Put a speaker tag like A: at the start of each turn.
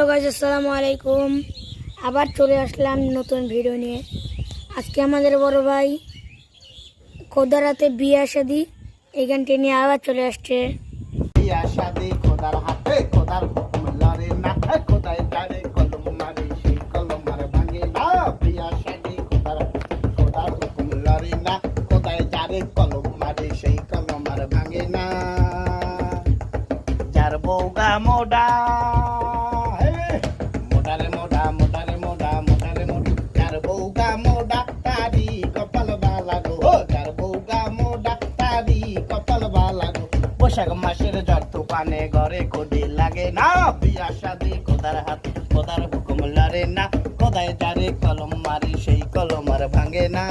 A: আসসালামু আলাইকুম। আবার চলে আসলাম নতুন ভিডিও নিয়ে। আজকে আমাদের বড় ভাই খোদার হাতে বিয়ে শাদী এই গানটি নিয়ে আবার চলে আসছে।
B: বিয়া শাদী খোদার হাতে খোদার হুকুম লড়ে না খোদায় তারে কলম মারে সেই কলম আর ভাঙে না। বিয়া শাদী খোদার হুকুম লড়ে না খোদায় তারে কলম মারে সেই কলম আর ভাঙে না। যার বউগা মোডা মোডারে মোডা মোডারে মোডা মোডারে মোডা যার বউগা মোডা তারি কপাল বালা গো। যার বউগা মোডা তারি কপাল বালা গো। বৈশাখ মাসের জ্বর তুফানে ঘরে কোডি লাগে না। বিয়া শাদী খোদার হাতে খোদার হুকুম লড়ে না খোদায় যারে কলম মারি সেই কলম আর ভাঙে না।